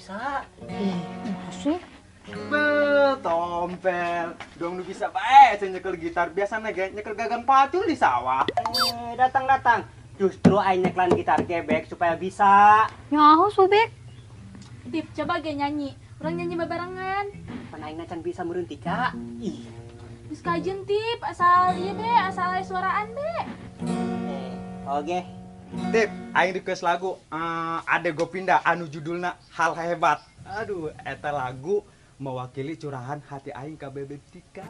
bisa. Masih? Tompel, dong lu bisa baik saya nyekel gitar. Biasanya nyekel gagang pacul di sawah. Datang. Justru aing nyeklan gitar gebek supaya bisa. Nyaho Subek. Tip, coba ge nyanyi. Orang nyanyi barengan. Pan aing can bisa meureun tika. Ih. Geus kajen Tip, asal ieu be, asal aya suaraan be. Oke. Tip, aing request lagu. Ade go pindah anu judulna Hal Hebat. Aduh, eta lagu mewakili curahan hati aing ka Bebek Tika.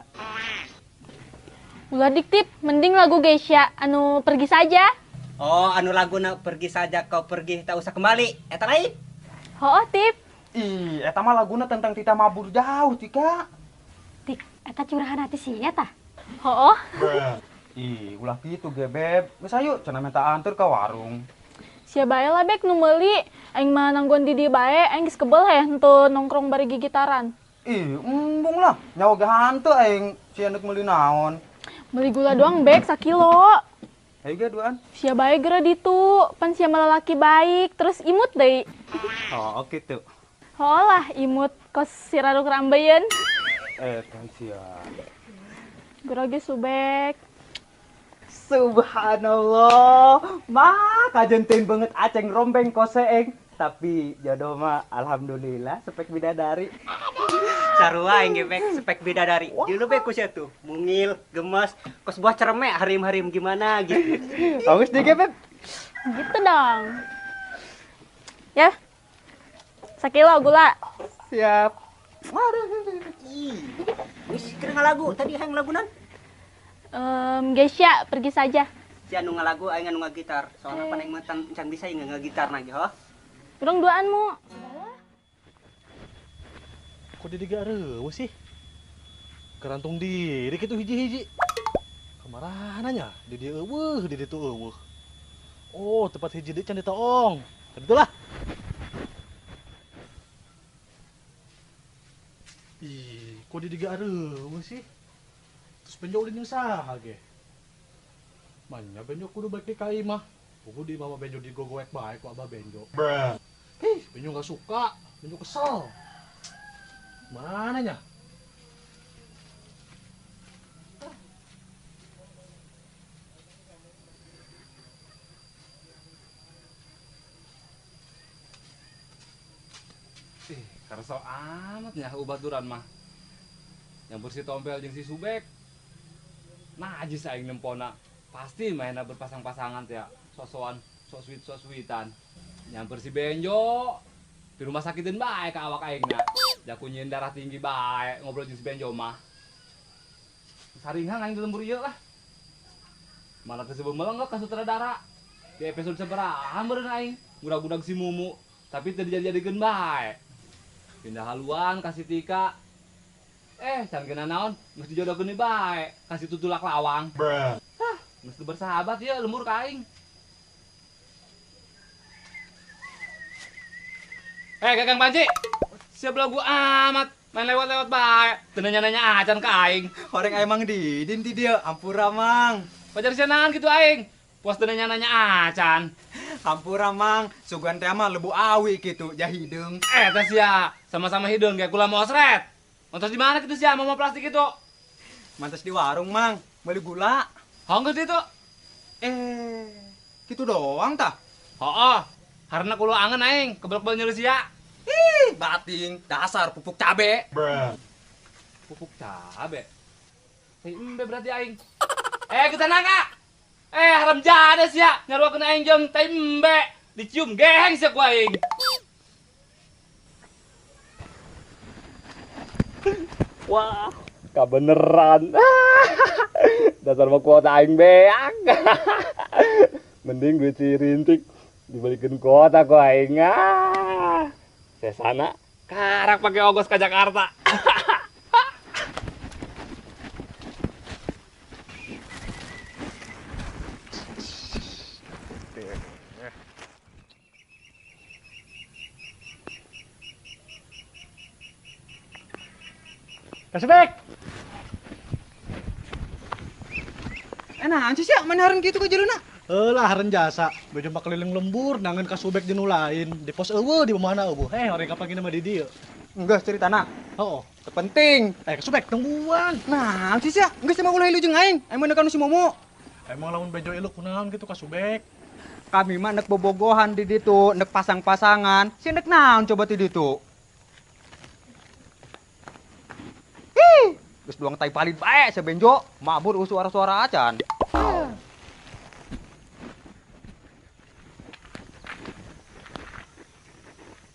Ulah Tip, mending lagu Geisha anu pergi saja. Oh, anu laguna pergi saja kau pergi tak usah kembali. Eta lain. Hooh Tip. Ih, eta mah laguna tentang Tita mabur jauh, Tika. Tip, eta curahan hati sih ya tah? Hooh. Ih, ulah gitu gebeb. Geus ayo cenah minta anter ka warung. Sia bae lah bek nu meuli. Aing mah nanggon di dieu bae, aing geus kebel heh henteu nongkrong bari gigitaran. Ih, embung lah. Nyawa ge hanteu aing si anak meuli naon. Beli gula doang bek 1 kilo. Ayo ge duaan. Sia bae geura ditu, pan sia mah lalaki baik, terus imut deui. Oh, gitu. Hooh lah imut kos siraruk rambeyeun. Kan sia. Geura ge subek. Subhanallah, mah kajentin banget aceng rombeng koseeng. Tapi jodoh mah alhamdulillah spek bidadari. Sarua aing gebek spek bidadari. Dulu be ku sia tuh, mungil, gemes, kos buah cereme harim-harim gimana gitu. Bagus deh gebeb. Gitu dong. Ya. 1 kilo gula. Siap. Ih. Wis keur ngalagu, tadi hayang lagunan. Geisha, pergi saja. Si anu ngalagu aing anu ngagitar. Soalnya pan aing mah can bisa aing ngagitar lagi, ho. Urang duaanmu. Kok dia gak reueuh sih? Kerantung diri gitu hiji-hiji. Kemarahananya? Di dia eueuh, di ditu eueuh. Oh, tempat hiji deui can ditoong. Gitu lah. Ih, kok dia gak reueuh sih? Terus benjol ini usaha ge. Manya benjol kudu baik di kai mah. Kudu di mama benjol digogoek baik ku abah benjol. Benjol gak suka, benjol kesel. Mananya? Karso amat ya ubat duran mah. Yang bersih tompel jeung si Subek. Najis aing nempona. Pasti mainnya berpasang-pasangan teh ya. Sosokan, so-sweetan. Yang bersih benjo. Di rumah sakitin bae ka awak aingna. Jakunyin darah tinggi bae ngobrol jeung si benjo mah. Saringhang aing di lembur ieu lah. Malah teu sebeu melengok ka sutradara. Di episode sabaraha meureun aing budak-budak si Mumu, tapi teu dijadi-jadikeun bae. Pindah haluan kasih Tika. Can kena naon, geus dijodohkeun deui bae, kasih tutulak lawang. Geus teu bersahabat ieu lembur ka aing. Kakang Panci. Siap lagu amat, main lewat-lewat bae. Teu nanya-nanya acan ka aing. Horeng emang didin ti dieu, ampura mang. Pajar sianaan gitu aing. Puas teu nanya-nanya acan. Hampura mang, sugan teh mah lebu awi gitu, jah hideung. Teh sia, sama-sama hidung kayak kula mosret. Ontos di mana gitu sia, mau plastik itu? Mantas di warung mang, beli gula. Honggeus itu. Gitu doang tah. Hooh, harna kulo angen aing, keblek-blek nyeureus sia. Ih, bating, dasar pupuk cabe. Pupuk cabe. Embe berarti aing. Kita naga. Haram jades ya, nyaruakeun aing jeung tembe, dicium geheng sia ku aing. Wah, kabeneran. Dasar mah kuota aing beak. Mending gue cirintik dibalikin kuota ku aing. Sesana Karak pakai ongkos ke Jakarta. Kasebek. Nah, anjir sih, mana harun gitu ke jeluna? Lah haren jasa, bejo keliling lembur, nangan ka subek di lain. Di pos eueuh di mana eueuh. Orang kapan gini mah di dieu. Enggak ceritana. Oh, Terpenting. ka subek tungguan. Nah, sih sia, geus mah ulah ilu jeung aing. Aing mah nekan si Momo. Emang lamun bejo iluk kunaon gitu ka subek. Kami mah nek bobogohan di ditu, nek pasang-pasangan. Si nek naon coba di ditu? Ih, geus doang tai palit bae sabenjo. Mabur suara-suara acan.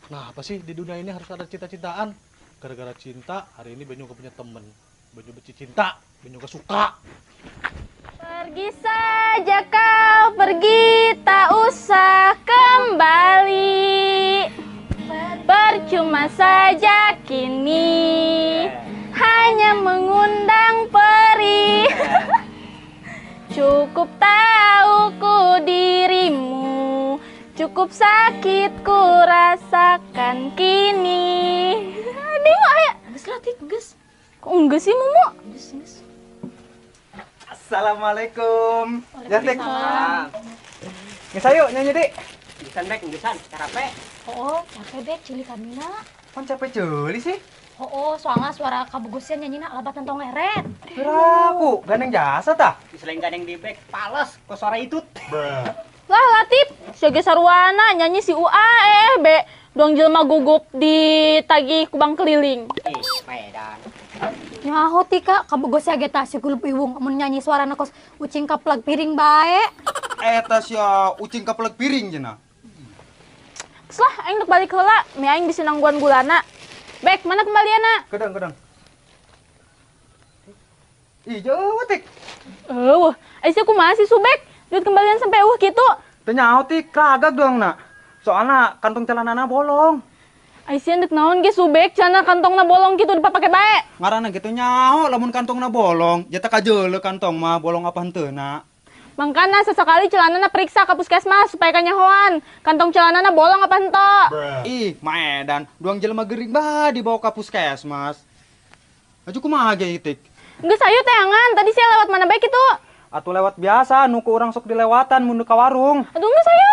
Nah, apa sih di dunia ini harus ada cinta-cintaan? Gara-gara cinta, hari ini Benyo gak punya temen. Benyo benci cinta, Benyo gak suka. Pergi saja kau, pergi tak usah kembali. Percuma saja kini, hanya mengundang perih. Cukup tahu ku dirimu, cukup sakit ku rasakan kini. Dewa ya? Geus lah, Tik, geus. Kok enggak sih, Momo? Geus. Assalamualaikum. Ya, Dik. Ah, Geus ayo nyanyi, Dik. gesan bek, gesan, carape. Oh, capek bek cilik kamina. Kan capek ceuli sih. Oh, soalnya suara kabugusnya nyanyina labat tentong eret. Beraku, gandeng jasa tah. Selain gandeng di bek, pales, kok suara itu. Lah Latif, siaga sarwana nyanyi si UA be doang jelma gugup di tagi kubang keliling. Medan. Nyaho tika kabugusnya geta si kulup iwung mun nyanyi suara kos ucing kaplag piring bae. Eta sia ucing kapelek piring cenah. Selah aing dek balik heula, mi aing bisa nangguan gulana. Bek, mana kembalianna? Kedang. Ih, jauh, Tik. Aisyah aku masih subek. Duit kembalian sampai gitu. Teu nyaho, Tik. Ragak doang, nak. Soalnya kantong celanana bolong. Aisyah dek naon ge subek, cana kantongna bolong gitu dipapake bae. Ngaranna gitu nyaho lamun kantongna bolong. Jata kajeuleuh kantong mah bolong apa henteu, Mangkana sesekali celanana periksa ke puskesmas supaya kanyahoan. Kantong celanana bolong apa henteu. Ih, maedan, doang jelema gering bah dibawa ke puskesmas. Aju kumaha ge Tik? Geus sayu teangan, tadi saya lewat mana baik itu. Atuh lewat biasa, nuku orang sok dilewatan mundur ka warung. Aduh geus sayu.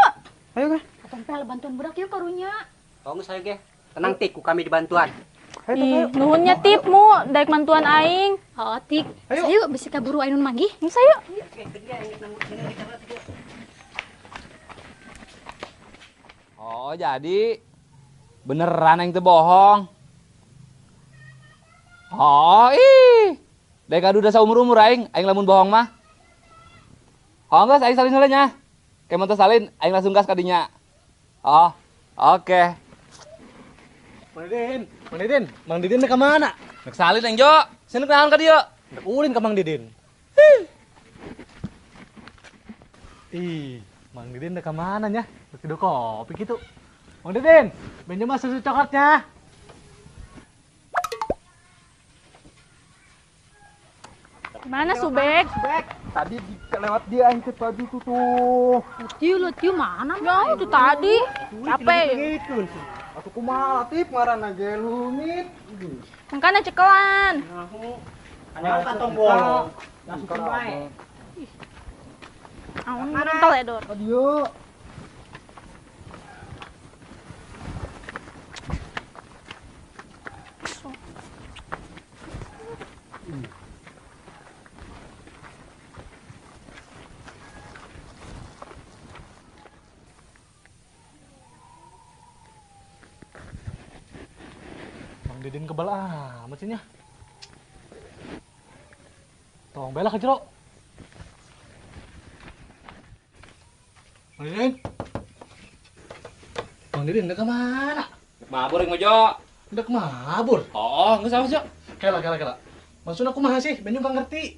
Ayo ge. Tompel bantuan budak yuk karunya. Oh, nggak saya ge. Tenang tik, ku kami dibantuan. Ih, nuhunnya tipmu, daek mantuan aing. Oh, Tik. Ayo. Sayu bisi kaburu ainun manggih. Geus sayu. Oh, jadi beneran yang teu bohong. Oh, dari kadu udah seumur-umur aing lamun bohong mah. Oh, geus aing salin heula nya. Kemun teu salin aing langsung gas kadinya. Oh, oke. Mang Didin ke mana? Nek salin aing Jo. Sini kenalan ka dieu. Dek ulin ke Mang Didin. Ih, Mang Didin ke mana nya? Tidur kopi gitu. Mang Didin, benjo mas susu coklatnya. Mana subek? Tadi kelewat dia aing teh tadi tuh. Lutiu mana? Ya, itu tadi. Capek. Gitu. Atuh kumaha Latif ngaranna ge lumit. Mangkana cekelan. Ada kantong bolong. Langsung bae. Aun rental ya, Dor. Adieu. Mang Didin kebal amat sih nya. Tong bela ke jero. Mang Didin. Mang Didin ke mana? Mabur yang Jo. Udah kemabur. Oh, geus saos Jo. Kela. Maksud aku mah sih, benyo gak ngerti.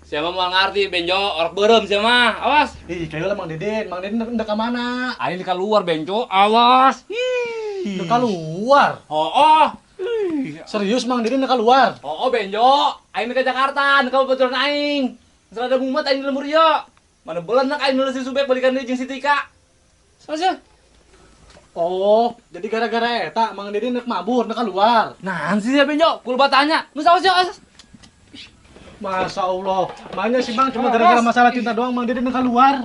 Siapa mau ngerti Benjo, orok berem siapa? Awas. Ih, kayak lah Mang Didin udah ke mana? Aing di keluar Benjo, awas. Udah keluar. Oh. Serius Mang Didin udah keluar. Oh, Benjo. Aing ke Jakarta, ke kebetulan aing. Setelah ada mumet aing di lembur yo. Mana bulan nak aing nulis si Subek balikan deui jeung si Tika. Saja. Oh, jadi gara-gara eta Mang Didin udah mabur, udah keluar. Nah, sih ya Benjo, kulo batanya. Nu saos yo. Masya Allah, makanya sih Bang cuma gara-gara masalah cinta doang Mang Didin udah keluar.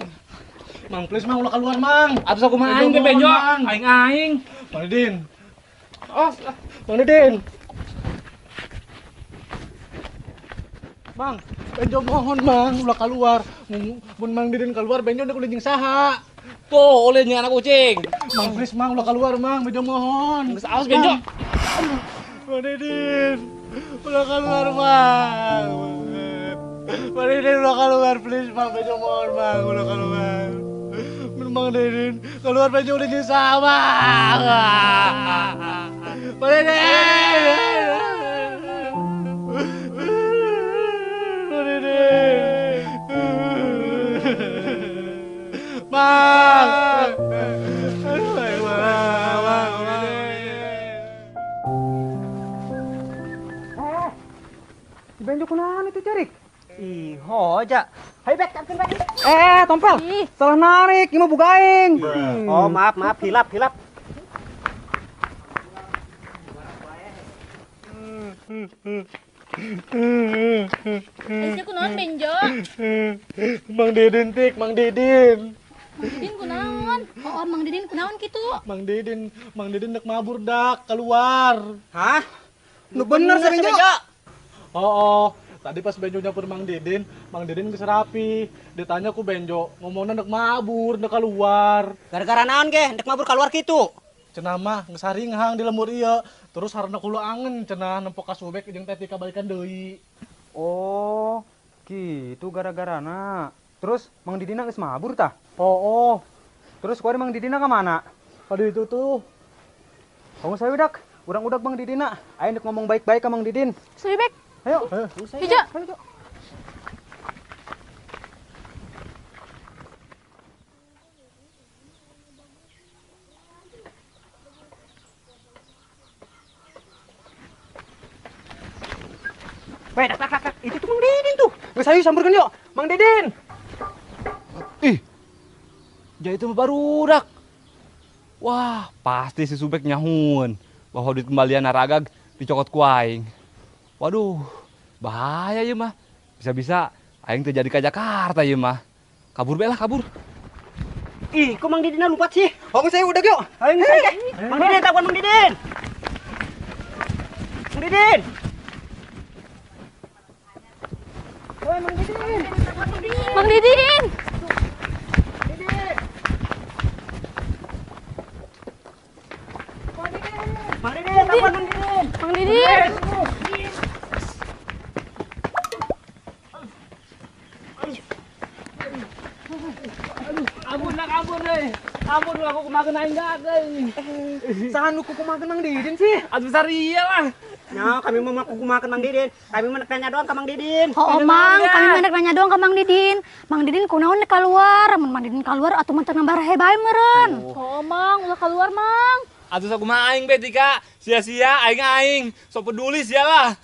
Mang, please Mang, ulah keluar Mang. Atus aku mah aing Benjo Benjo. mohon, Mang. Aing. Mang Didin. Oh, Mang Didin. Mang, Benjo mohon Mang, ulah keluar. Mun Mang Didin keluar, Benjo udah jeung saha. Tuh, oleh nih anak kucing. Mang, please Mang, ulah keluar Mang, Benjo mohon. Geus aos Benjo. Mang Didin, ulah keluar Mang. Mang Didin ulah keluar, please Mang, Benjo mohon Mang, ulah keluar. Mang Didin, keluar Benjo udah jeung saha Mang. Mang Didin. Mang. Benjo kunaon itu Carik? Ih, hoja. Hai bek, camkeun bek. Tompel. Salah narik, ieu mah bugaing. Oh, maaf, hilap. Isi kunaon Benjo? Mang Didin tik, Mang Didin. Didin kunaon? Oh, Mang Didin kunaon kitu? Mang Didin nek mabur dak keluar. Hah? Nu bener sih Benjo. Oh, tadi pas Benjo nyamper Mang Didin geus rapi. Ditanya ku Benjo, ngomongna nek mabur, nek keluar. Gara-gara naon ge? Ndek mabur keluar kitu. Cenah mah geus haringhang di lemur ieu. Terus harana kula angen cenah nempok ka Subek jeung teh tika balikan deui. Oh, gitu gara-garana. Terus Mang Didina geus mabur tah? Oh. Terus kuari Mang Didina ka mana? Tadi itu tuh. Kamu saya udak, urang udak Mang Didina. Ayo ndek ngomong baik-baik ka Mang Didin. Subek. Ayo. Benjo. Weh, dak. Itu tuh Mang Didin tuh. Geus ayo sampeurkeun yuk, Mang Didin. Ih. Jadi itu barudak. Wah, pasti si Subek nyahun bahwa duit kembalian naragag dicokot ku aing. Waduh, bahaya ya mah. Bisa-bisa aing teh jadi ka Jakarta ya mah. Kabur belah, kabur. Ih, kok Mang Didin lupa sih? Oh, geus ayo udak yuk. Ayo ngeus ge. Mang Didin, takon Mang Didin. Mang Didin. Woi, Mang Didin. Mang Didin. Mang Didin, takon Mang Didin. Mang Didin. Ampun deh. Ampun aku kemakan aing gagal. Sahan nu kumakeun Mang Didin sih? Aduh saria lah. Nya, kami mau makan Mang Didin. Kami mau nanya doang ke Mang Didin. Oh, Mang, kami mandek nanya doang ke Mang Didin. Mang Didin kunaon nek keluar? Mun Mang Didin keluar atuh mun teu nambah hebae bae meureun. Oh, Mang, udah keluar, Mang. Aduh aku mah aing betika. Sia-sia aing. So peduli sialah.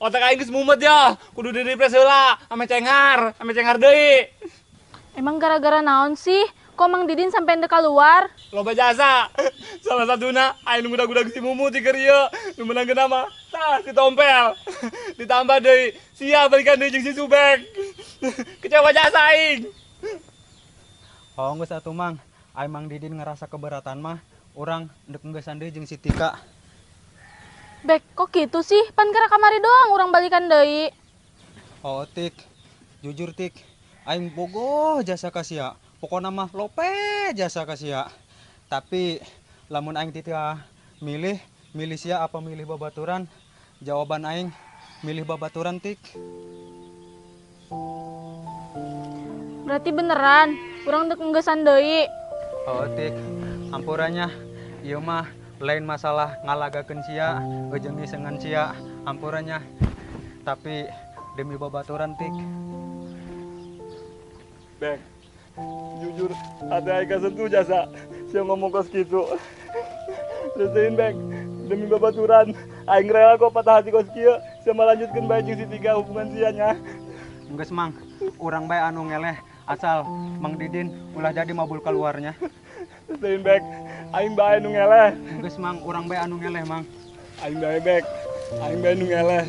Otak aing geus mumet ya. Kudu di-refresh heula ame cenghar deui. Emang gara-gara naon sih? Kok Mang Didin sampai ende keluar? Loba jasa. Salah satuna aing budak-budak si Mumu ti keur ieu. Nu menangkeun mah tah si Tompel. Ditambah deui sia balikan deui jeung si Subek. Kecewa jasa aing. Oh, geus atuh Mang. Ai Mang Didin ngerasa keberatan mah, urang ndek ngeusan deui jeung si Tika. Bek, kok gitu sih? Pan kira kamari doang orang balikan deui. Oh, Tik. Jujur Tik, aing bogoh jasa ka sia. Pokona mah lope jasa ka sia. Tapi lamun aing titah milih sia apa milih babaturan? Jawaban aing milih babaturan Tik. Berarti beneran, orang dek nggesan deui. Oh, Tik. Ampurannya ieu mah lain masalah ngalagakeun sia, jeung disengan sia. Ampurannya. Tapi demi babaturan Tik. Bek, jujur hati aing kasentuh jasa. Sia ngomong kos kitu. Resein Bek, demi babaturan aing rela kok patah hati kos kieu. Sia melanjutkeun bae jeung si Tika hubungan sia nya. Geus Mang, urang bae anu ngeleh asal Mang Didin ulah jadi mabul keluarnya. Resein Bek, aing bae nu ngeleh. Geus Mang, urang bae anu ngeleh Mang. Aing bae Bek, aing bae nu ngeleh.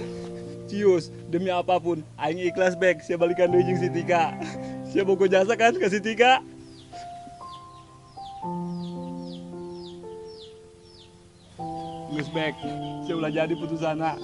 Cius, demi apapun aing ikhlas Bek sia balikan deui jeung si Tika. Saya bogo jasa kan kasih 3. Gus Bek, saya ulah jadi putusana.